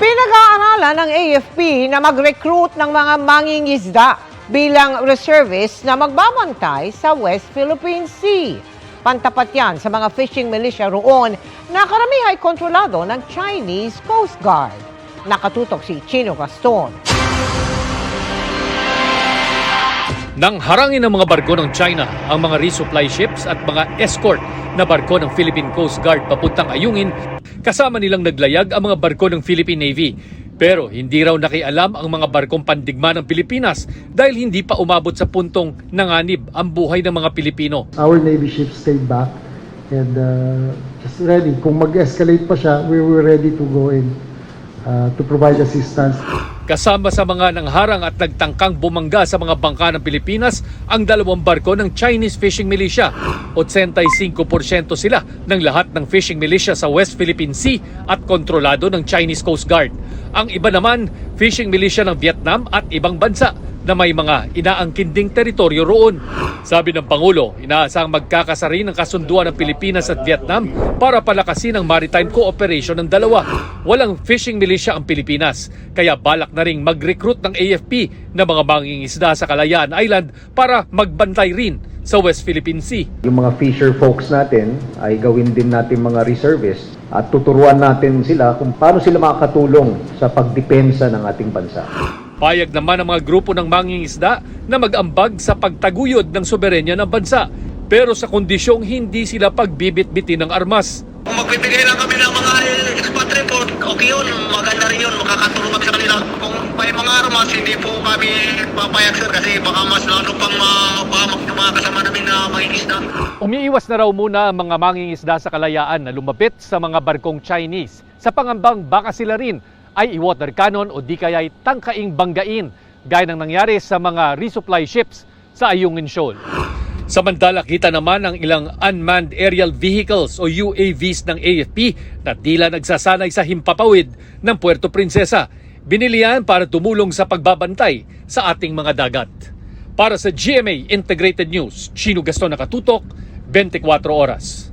Pinag-aaralan ng AFP na mag-recruit ng mga mangingisda bilang reservists na magbabantay sa West Philippine Sea. Pantapat yan sa mga fishing militia roon na karamihan ay kontrolado ng Chinese Coast Guard. Nakatutok si Chino Gaston. Nang harangin ng mga barko ng China ang mga resupply ships at mga escort na barko ng Philippine Coast Guard papuntang Ayungin, kasama nilang naglayag ang mga barko ng Philippine Navy. Pero hindi raw nakialam ang mga barkong pandigma ng Pilipinas dahil hindi pa umabot sa puntong nanganib ang buhay ng mga Pilipino. Our Navy ships stayed back and just ready. Kung mag-escalate pa siya, we were ready to go in to provide assistance. Kasama sa mga nangharang at nagtangkang bumangga sa mga bangka ng Pilipinas ang dalawang barko ng Chinese Fishing Militia. 85% sila ng lahat ng fishing militia sa West Philippine Sea at kontrolado ng Chinese Coast Guard. Ang iba naman, fishing militia ng Vietnam at ibang bansa na may mga inaangkinding teritoryo roon. Sabi ng Pangulo, inaasang magkakasari ng kasunduan ng Pilipinas at Vietnam para palakasin ang maritime cooperation ng dalawa. Walang fishing militia ang Pilipinas, kaya balak na ring mag-recruit ng AFP na mga mangingisda sa Kalayaan Island para magbantay rin sa West Philippine Sea. Yung mga fisher folks natin ay gawin din natin mga reservists at tuturuan natin sila kung paano sila makakatulong sa pagdepensa ng ating bansa. Payag naman ang mga grupo ng mangingisda na mag-ambag sa pagtaguyod ng soberenya ng bansa, pero sa kondisyong hindi sila pagbibit-bitin ng armas. Kung magbibigay lang kami ng mga expat report, okay yun, maganda rin yun, makakatulong kami sa kanila. Kung may mga armas, hindi po kami papayag sir kasi baka mas lalo pang mga kasama namin na mangingisda. Umiiwas na raw muna ang mga mangingisda sa Kalayaan na lumapit sa mga barkong Chinese sa pangambang baka sila rin ay i-water cannon o di kaya'y tangkaing banggain gaya ng nangyari sa mga resupply ships sa Ayungin Shoal. Samantala, kita naman ang ilang unmanned aerial vehicles o UAVs ng AFP na tila nagsasanay sa himpapawid ng Puerto Princesa. Binili yan para tumulong sa pagbabantay sa ating mga dagat. Para sa GMA Integrated News, Chino Gaston, nakatutok, 24 oras.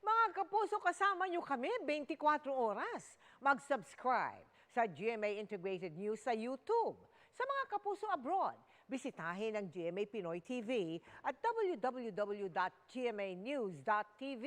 Mga kapuso, kasama nyo kami 24 oras. Mag-subscribe sa GMA Integrated News sa YouTube. Sa mga kapuso abroad, bisitahin ang GMA Pinoy TV at www.gmanews.tv.